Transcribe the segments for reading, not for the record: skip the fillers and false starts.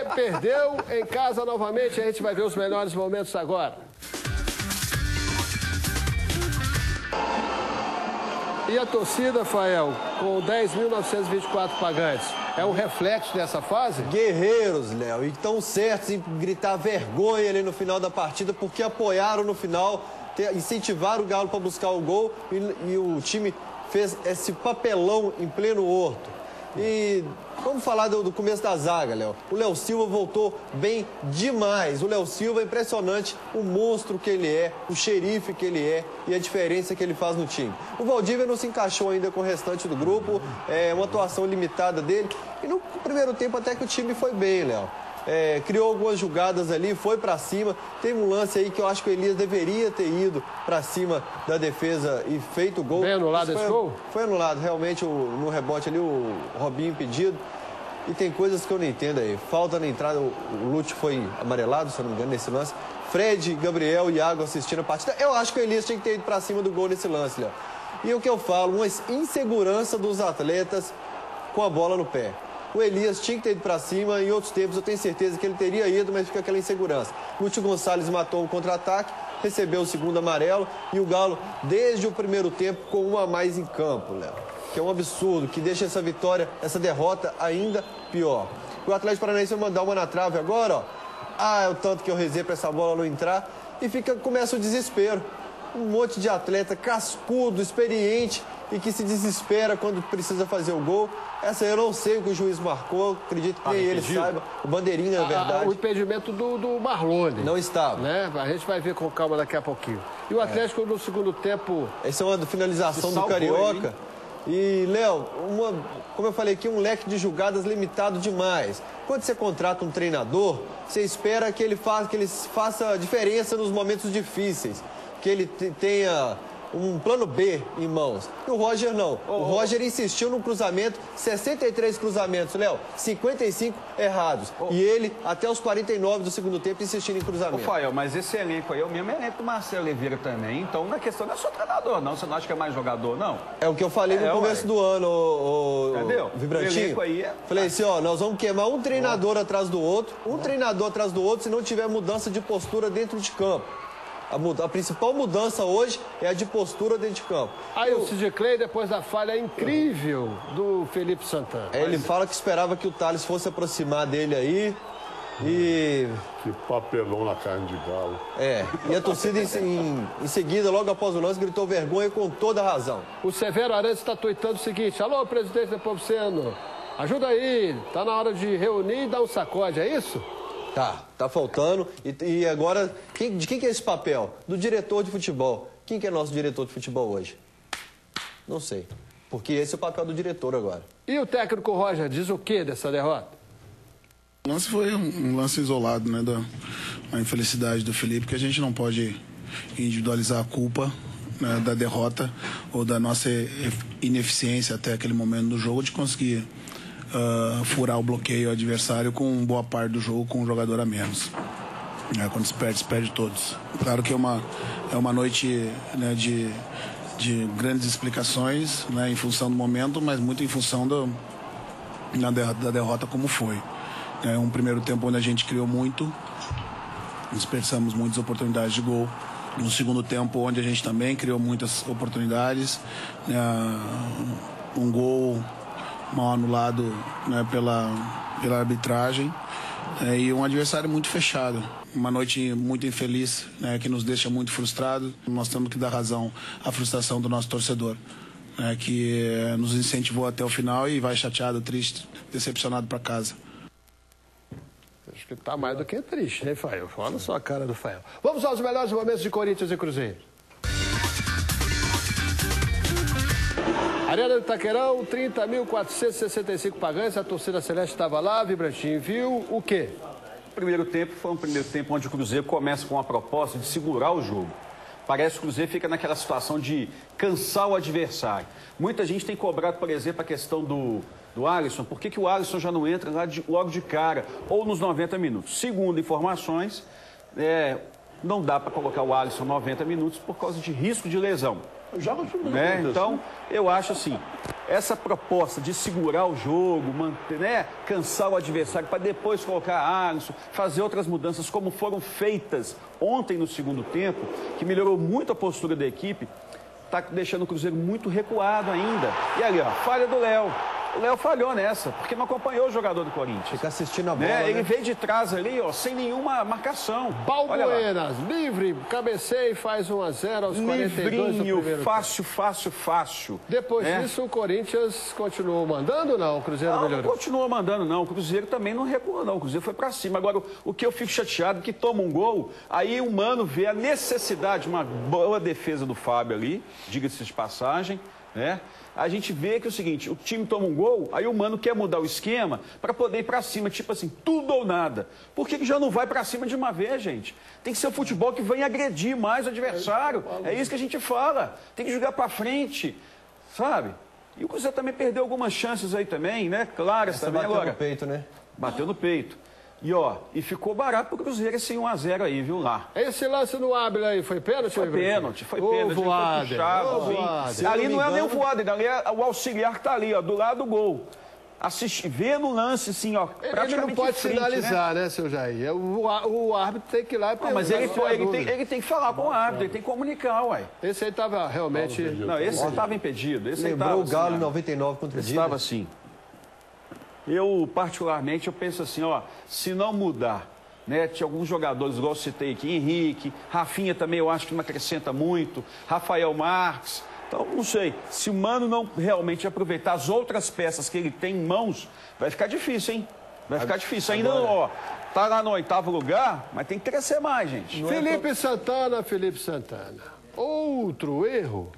perdeu em casa novamente. A gente vai ver os melhores momentos agora. E a torcida, Fael, com 10.924 pagantes, é um reflexo dessa fase? Guerreiros, Léo, e estão certos em gritar vergonha ali no final da partida, porque apoiaram no final, incentivaram o Galo para buscar o gol e o time fez esse papelão em pleno horto. E vamos falar do começo da zaga, Léo. O Léo Silva voltou bem demais. O Léo Silva é impressionante, o monstro que ele é, o xerife que ele é e a diferença que ele faz no time. O Valdívia não se encaixou ainda com o restante do grupo, é uma atuação limitada dele. E no primeiro tempo até que o time foi bem, Léo. Criou algumas jogadas ali, foi pra cima. Teve um lance aí que eu acho que o Elias deveria ter ido pra cima da defesa e feito o gol. Foi anulado esse gol? Foi anulado, realmente, no rebote ali, o Robinho impedido. E tem coisas que eu não entendo aí. Falta na entrada, o Lute foi amarelado, se eu não me engano, nesse lance. Fred, Gabriel e Iago assistindo a partida. Eu acho que o Elias tinha que ter ido pra cima do gol nesse lance, Léo. E o que eu falo, uma insegurança dos atletas com a bola no pé. O Elias tinha que ter ido para cima, em outros tempos eu tenho certeza que ele teria ido, mas fica aquela insegurança. Lúcio Gonçalves matou um contra-ataque, recebeu o segundo amarelo e o Galo, desde o primeiro tempo, com um a mais em campo, Léo. Que é um absurdo, que deixa essa vitória, essa derrota ainda pior. O Atlético Paranaense vai mandar uma na trave agora, ó. É o tanto que eu rezei para essa bola não entrar e começa o desespero. Um monte de atleta cascudo, experiente e que se desespera quando precisa fazer o gol. Essa eu não sei o que o juiz marcou, acredito que nem ele saiba. O bandeirinha, é verdade. O impedimento do Marlone. Não estava. Né? A gente vai ver com calma daqui a pouquinho. E o Atlético no segundo tempo... Essa é uma finalização do Carioca. E, Léo, como eu falei aqui, um leque de jogadas limitado demais. Quando você contrata um treinador, você espera que ele faça diferença nos momentos difíceis. Que ele tenha um plano B em mãos. E o Roger não. O Roger insistiu no cruzamento, 63 cruzamentos, Léo, 55 errados. E ele, até os 49 do segundo tempo, insistindo em cruzamento. Fael, mas esse elenco aí é o mesmo elenco do Marcelo Oliveira também. Então, na questão não é só treinador, não. Você não acha que é mais jogador, não? É o que eu falei no começo do ano, entendeu? Vibrantinho. O elenco aí Falei assim, ó, nós vamos queimar um treinador atrás do outro, se não tiver mudança de postura dentro de campo. A principal mudança hoje é a de postura dentro de campo. Aí o Sid Clay, depois da falha incrível do Felipe Santana. Ele fala que esperava que o Thales fosse aproximar dele aí. E... Que papelão na carne de galo. E a torcida em seguida, logo após o lance, gritou vergonha com toda a razão. O Severo Arantes está tuitando o seguinte: alô, presidente Nepomuceno, ajuda aí, tá na hora de reunir e dar um sacode, é isso? Tá faltando. E agora, de quem que é esse papel? Do diretor de futebol. Quem que é nosso diretor de futebol hoje? Não sei. Porque esse é o papel do diretor agora. E o técnico Roger diz o que dessa derrota? O lance foi um lance isolado, né, da infelicidade do Felipe, que a gente não pode individualizar a culpa, né, da derrota ou da nossa ineficiência até aquele momento do jogo de conseguir furar o bloqueio adversário com boa parte do jogo com um jogador a menos. Quando se perde todos. Claro que é uma noite, né, de grandes explicações, né, em função do momento, mas muito em função da derrota como foi. É um primeiro tempo onde a gente criou muito, desperdiçamos muitas oportunidades de gol. No segundo tempo, onde a gente também criou muitas oportunidades, um gol mal anulado, né, pela arbitragem, e um adversário muito fechado. Uma noite muito infeliz, né, que nos deixa muito frustrados. Nós temos que dar razão à frustração do nosso torcedor, né, que nos incentivou até o final e vai chateado, triste, decepcionado para casa. Acho que tá mais do que triste, né, Fael? Olha só a cara do Fael. Vamos aos melhores momentos de Corinthians e Cruzeiro. Arena do Itaquerão, 30.465 pagantes, a torcida celeste estava lá, Vibrantinho, viu o quê? O primeiro tempo foi um primeiro tempo onde o Cruzeiro começa com a proposta de segurar o jogo. Parece que o Cruzeiro fica naquela situação de cansar o adversário. Muita gente tem cobrado, por exemplo, a questão do Alisson. Por que o Alisson já não entra lá logo de cara ou nos 90 minutos? Segundo informações, não dá para colocar o Alisson 90 minutos por causa de risco de lesão. Joga Então, eu acho assim, essa proposta de segurar o jogo, manter, né, cansar o adversário para depois colocar Alisson, fazer outras mudanças como foram feitas ontem no segundo tempo, que melhorou muito a postura da equipe, está deixando o Cruzeiro muito recuado ainda. E ali, ó, falha do Léo. O Léo falhou nessa, porque não acompanhou o jogador do Corinthians. Fica assistindo a bola, né? Ele veio de trás ali, ó, sem nenhuma marcação. Balbuenas, livre, cabeceia e faz 1-0 aos 42 do primeiro tempo. Fácil. Depois disso, o Corinthians continuou mandando ou não? O Cruzeiro melhorou? Não continuou mandando, não. O Cruzeiro também não recuou, não. O Cruzeiro foi pra cima. Agora, o que eu fico chateado é que toma um gol, aí o Mano vê a necessidade, uma boa defesa do Fábio ali, diga-se de passagem, né? A gente vê que é o seguinte, o time toma um gol, aí o Mano quer mudar o esquema para poder ir para cima, tipo assim, tudo ou nada. Por que já não vai para cima de uma vez, gente? Tem que ser o futebol que vem agredir mais o adversário. É isso que a gente fala. Tem que jogar para frente, sabe? E o Cruzeiro também perdeu algumas chances aí também, né? Claras também bateu agora. no peito, né? Bateu no peito. E ficou barato pro Cruzeiro esse 1-0 aí, viu, lá. Esse lance no Ábila aí foi pênalti? Foi pênalti. Voaden. Ali não é nem o Voaden, ali é o auxiliar que tá ali, ó, do lado do gol. Vê no lance, assim, ó, praticamente ele não pode frente, sinalizar, né, seu Jair? O árbitro tem que ir lá e perguntar. Mas ele tem que falar com o árbitro, ele tem que comunicar, uai. Esse aí tava realmente... Não, esse estava impedido. Lembrou o Galo em 99 contra o Dida? Estava assim. Eu, particularmente, eu penso assim, ó, se não mudar, né, tinha alguns jogadores, igual eu citei aqui, Henrique, Rafinha também eu acho que não acrescenta muito, Rafael Marques, então não sei, se o Mano não realmente aproveitar as outras peças que ele tem em mãos, vai ficar difícil, hein? Vai ficar difícil, ainda não, ó, tá lá no 8º lugar, mas tem que crescer mais, gente. Felipe Santana, outro erro?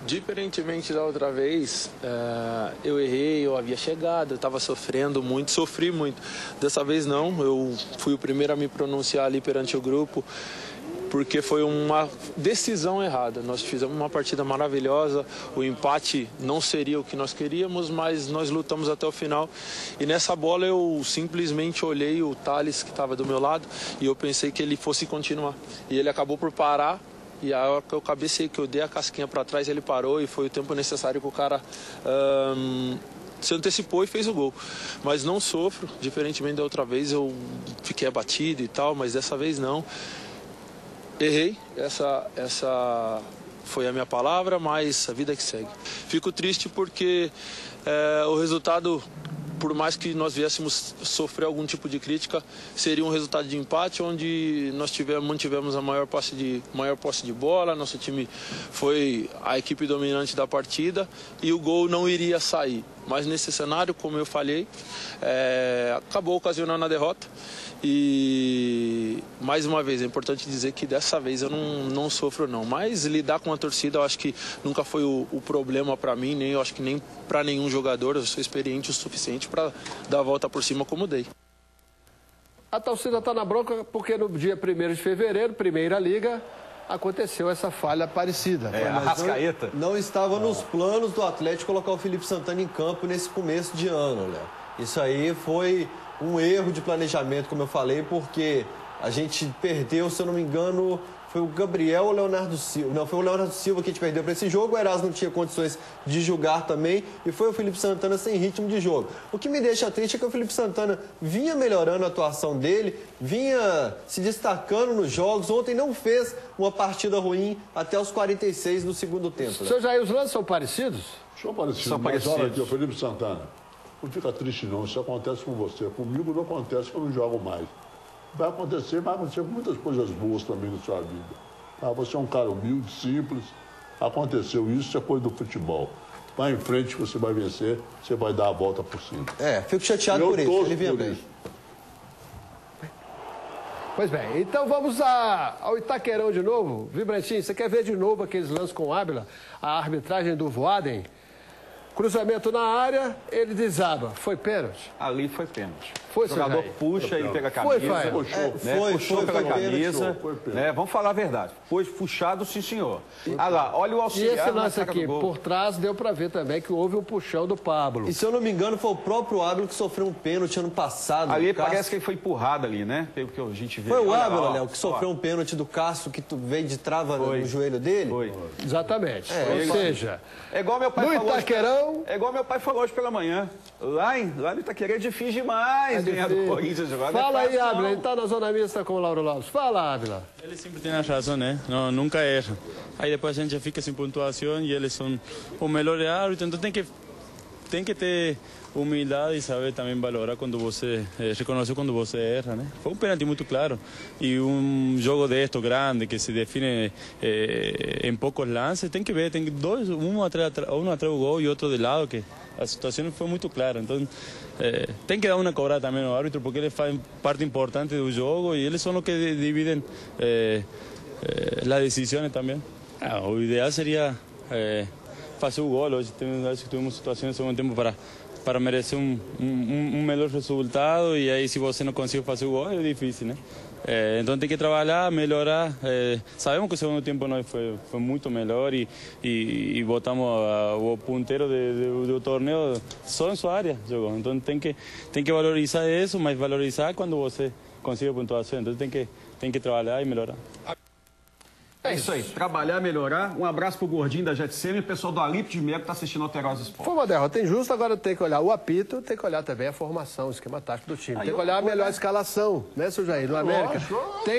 Diferentemente da outra vez, eu errei, eu havia chegado, eu estava sofrendo muito, sofri muito. Dessa vez não, eu fui o primeiro a me pronunciar ali perante o grupo, porque foi uma decisão errada. Nós fizemos uma partida maravilhosa, o empate não seria o que nós queríamos, mas nós lutamos até o final. E nessa bola eu simplesmente olhei o Thales que estava do meu lado e eu pensei que ele fosse continuar. E ele acabou por parar. E a hora que eu cabecei, que eu dei a casquinha para trás, ele parou e foi o tempo necessário que o cara se antecipou e fez o gol. Mas não sofro, diferentemente da outra vez, eu fiquei abatido e tal, mas dessa vez não. Errei, essa foi a minha palavra, mas a vida que segue. Fico triste porque o resultado, por mais que nós viéssemos sofrer algum tipo de crítica, seria um resultado de empate, onde nós mantivemos a maior posse de bola, nosso time foi a equipe dominante da partida e o gol não iria sair. Mas nesse cenário, como eu falei, acabou ocasionando a derrota. E mais uma vez, é importante dizer que dessa vez eu não sofro não, mas lidar com a torcida eu acho que nunca foi o problema para mim, eu acho que nem para nenhum jogador. Eu sou experiente o suficiente para dar a volta por cima como dei. A torcida está na bronca porque no dia 1º de fevereiro, Primeira Liga, aconteceu essa falha parecida. Arrascaeta. Não estava nos planos do Atlético colocar o Felipe Santana em campo nesse começo de ano, Léo. Isso aí foi um erro de planejamento, como eu falei, porque a gente perdeu, se eu não me engano, foi o Gabriel ou o Leonardo Silva. Não, foi o Leonardo Silva que a gente perdeu para esse jogo. O Erasmo não tinha condições de jogar também. E foi o Felipe Santana sem ritmo de jogo. O que me deixa triste é que o Felipe Santana vinha melhorando a atuação dele, vinha se destacando nos jogos. Ontem não fez uma partida ruim até os 46 do segundo tempo. Seu Jair, os lances são parecidos? São parecidos, mas olha aqui, o Felipe Santana. Não fica triste não, isso acontece com você. Comigo não acontece, que eu não jogo mais. Vai acontecer com muitas coisas boas também na sua vida. Tá? Você é um cara humilde, simples. Aconteceu isso, é coisa do futebol. Vai em frente que você vai vencer, você vai dar a volta por cima. Fico chateado por isso, ele vinha bem. Pois bem, então vamos ao Itaquerão de novo. Vibrantinho, você quer ver de novo aqueles lances com o Ábila? A arbitragem do Voaden? Cruzamento na área, ele desaba. Foi pênalti? Ali foi pênalti. Foi, o jogador puxa, ele pega a camisa. Puxou pela camisa. Vamos falar a verdade. Foi puxado, sim, senhor. Ah lá, olha o auxiliar. E esse lance aqui, por trás, deu pra ver também que houve um puxão do Pablo. E se eu não me engano, foi o próprio Ábilo que sofreu um pênalti ano passado. Ali parece que ele foi empurrado ali, né? Pelo que a gente vê. Foi o Ábilo, Léo, que sofreu um pênalti do Cássio, que veio de trava no joelho dele? Foi. Exatamente. Ou seja, é igual meu pai falou. Itaquerão... É igual meu pai falou hoje pela manhã. Lá no Itaquerão é difícil demais ganhar do Corinthians agora. Fala aí, Ábila. Ele tá na zona mista com o Lauro Lopes. Fala, Ábila. Ele sempre tem a razão, né? Não, nunca erra. Aí depois a gente fica sem pontuação e eles são o melhor árbitro. Então tem que ter humildade e saber também valorar quando você reconhecer quando você erra, né? Foi um pênalti muito claro e um jogo deste grande que se define em poucos lances, tem que ver, tem dois, um atrás do gol e outro de lado, que a situação foi muito clara. Então tem que dar uma cobrada também ao árbitro, porque ele faz parte importante do jogo e eles são os que dividem as decisões também. O ideal seria fazer o gol. Hoje tivemos situações no segundo tempo para merecer um melhor resultado, e aí se você não consegue fazer o gol é difícil, né? Então tem que trabalhar, melhorar. Sabemos que o segundo tempo nós foi muito melhor e botamos o ponteiro do torneio só em sua área jogou. Então tem que valorizar isso, mas valorizar quando você consegue pontuação. Então tem que trabalhar e melhorar. É isso aí, trabalhar, melhorar. Um abraço pro Gordinho da Jetsem e o pessoal do Alípio de Melo que tá assistindo Alterosa Esporte. Foi uma derrota injusta, agora tem que olhar o apito, tem que olhar também a formação, o esquema tático do time. Tem que olhar a melhor escalação, né, seu Jair, do América. Tem